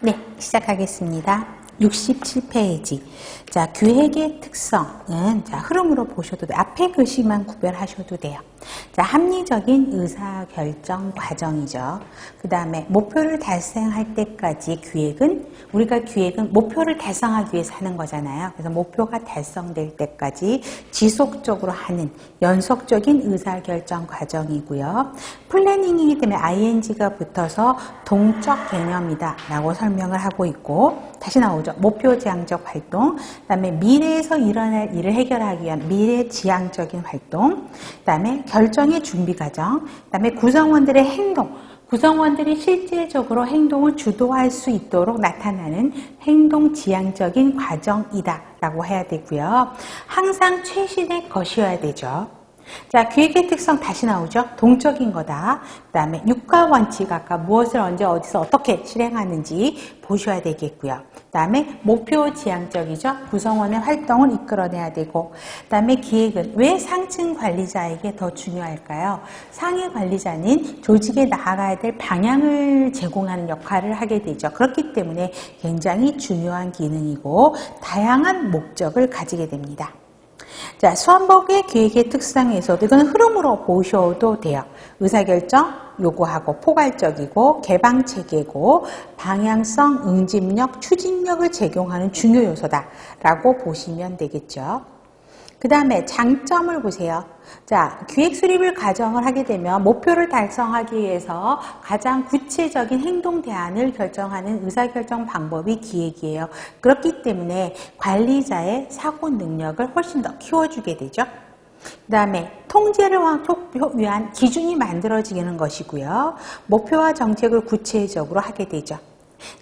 네, 시작하겠습니다. 67페이지. 자, 기획의 특성은 흐름으로 보셔도 돼요. 앞에 글씨만 구별하셔도 돼요. 자, 합리적인 의사결정 과정이죠. 그 다음에 목표를 달성할 때까지 우리가 기획은 목표를 달성하기 위해서 하는 거잖아요. 그래서 목표가 달성될 때까지 지속적으로 하는 연속적인 의사결정 과정이고요. 플래닝이기 때문에 ing가 붙어서 동적 개념이다 라고 설명을 하고 있고, 다시 나오죠. 목표지향적 활동, 그 다음에 미래에서 일어날 일을 해결하기 위한 미래지향적인 활동, 그 다음에 결정의 준비 과정, 그 다음에 구성원들의 행동, 구성원들이 실제적으로 행동을 주도할 수 있도록 나타나는 행동지향적인 과정이다 라고 해야 되고요. 항상 최신의 것이어야 되죠. 자, 기획의 특성 다시 나오죠. 동적인 거다. 그 다음에 육가원칙, 아까 무엇을 언제 어디서 어떻게 실행하는지 보셔야 되겠고요. 그 다음에 목표지향적이죠. 구성원의 활동을 이끌어내야 되고, 그 다음에 기획은 왜 상층 관리자에게 더 중요할까요? 상위 관리자는 조직에 나아가야 될 방향을 제공하는 역할을 하게 되죠. 그렇기 때문에 굉장히 중요한 기능이고 다양한 목적을 가지게 됩니다. 자, 수험복의 기획의 특성에서도 이건 흐름으로 보셔도 돼요. 의사결정 요구하고 포괄적이고 개방체계고 방향성, 응집력, 추진력을 제공하는 중요 요소다라고 보시면 되겠죠. 그 다음에 장점을 보세요. 자, 기획 수립을 가정을 하게 되면 목표를 달성하기 위해서 가장 구체적인 행동 대안을 결정하는 의사결정 방법이 기획이에요. 그렇기 때문에 관리자의 사고 능력을 훨씬 더 키워주게 되죠. 그 다음에 통제를 위한 기준이 만들어지는 것이고요. 목표와 정책을 구체적으로 하게 되죠.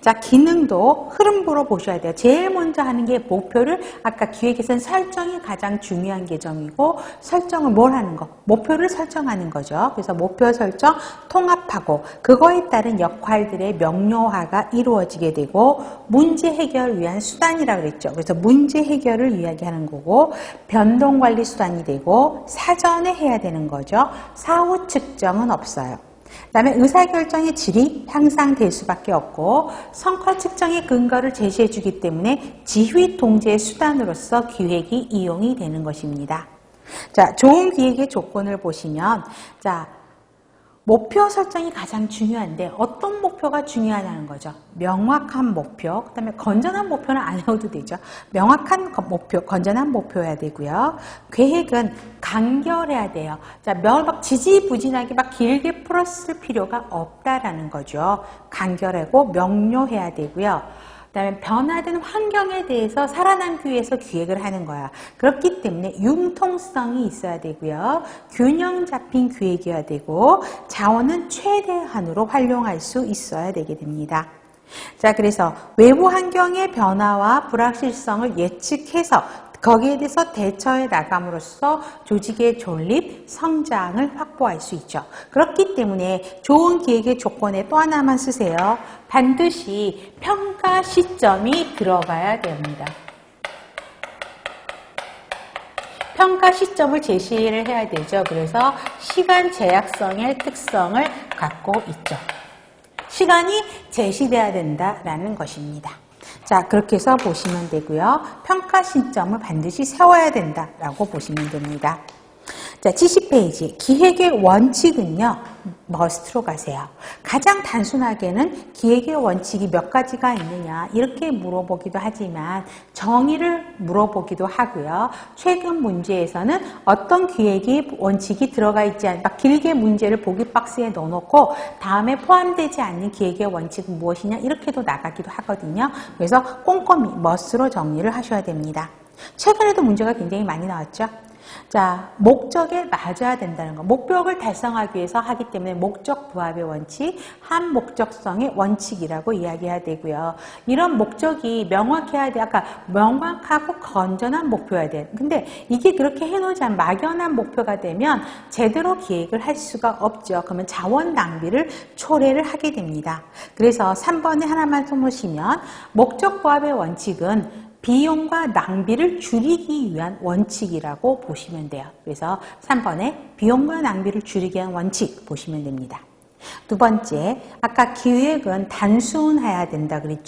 자, 기능도 흐름으로 보셔야 돼요. 제일 먼저 하는 게 목표를, 아까 기획에서는 설정이 가장 중요한 계정이고, 설정을 뭘 하는 거? 목표를 설정하는 거죠. 그래서 목표 설정, 통합하고 그거에 따른 역할들의 명료화가 이루어지게 되고, 문제 해결을 위한 수단이라고 그랬죠. 그래서 문제 해결을 이야기하는 거고, 변동관리 수단이 되고, 사전에 해야 되는 거죠. 사후 측정은 없어요. 그 다음에 의사결정의 질이 향상될 수밖에 없고, 성과 측정의 근거를 제시해 주기 때문에 지휘 통제의 수단으로서 기획이 이용이 되는 것입니다. 자, 좋은 기획의 조건을 보시면, 자, 목표 설정이 가장 중요한데 어떤 목표가 중요하다는 거죠. 명확한 목표, 그 다음에 건전한 목표는 안 해도 되죠. 명확한 목표, 건전한 목표여야 되고요. 계획은 간결해야 돼요. 자, 막 지지부진하게 막 길게 풀었을 필요가 없다라는 거죠. 간결하고 명료해야 되고요. 그 다음에 변화된 환경에 대해서 살아남기 위해서 기획을 하는 거야. 그렇기 때문에 융통성이 있어야 되고요. 균형 잡힌 기획이어야 되고, 자원은 최대한으로 활용할 수 있어야 되게 됩니다. 자, 그래서 외부 환경의 변화와 불확실성을 예측해서 거기에 대해서 대처해 나감으로써 조직의 존립, 성장을 확보할 수 있죠. 그렇기 때문에 좋은 기획의 조건에 또 하나만 쓰세요. 반드시 평가 시점이 들어가야 됩니다. 평가 시점을 제시를 해야 되죠. 그래서 시간 제약성의 특성을 갖고 있죠. 시간이 제시돼야 된다라는 것입니다. 자, 그렇게 해서 보시면 되고요. 평가 시점을 반드시 세워야 된다라고 보시면 됩니다. 자, 70페이지. 기획의 원칙은요, 머스트로 가세요. 가장 단순하게는 기획의 원칙이 몇 가지가 있느냐, 이렇게 물어보기도 하지만 정의를 물어보기도 하고요. 최근 문제에서는 어떤 기획의 원칙이 들어가 있지 않은, 막 길게 문제를 보기 박스에 넣어놓고 다음에 포함되지 않는 기획의 원칙은 무엇이냐, 이렇게도 나가기도 하거든요. 그래서 꼼꼼히 머스트로 정리를 하셔야 됩니다. 최근에도 문제가 굉장히 많이 나왔죠. 자, 목적에 맞아야 된다는 거. 목표를 달성하기 위해서 하기 때문에 목적 부합의 원칙, 한목적성의 원칙이라고 이야기해야 되고요. 이런 목적이 명확해야 돼. 아까 명확하고 건전한 목표여야 돼. 근데 이게 그렇게 해놓지 않은 막연한 목표가 되면 제대로 기획을 할 수가 없죠. 그러면 자원 낭비를 초래를 하게 됩니다. 그래서 3번에 하나만 써놓으시면 목적 부합의 원칙은 비용과 낭비를 줄이기 위한 원칙이라고 보시면 돼요. 그래서 3번에 비용과 낭비를 줄이기 위한 원칙 보시면 됩니다. 두 번째, 아까 기획은 단순해야 된다 그랬죠?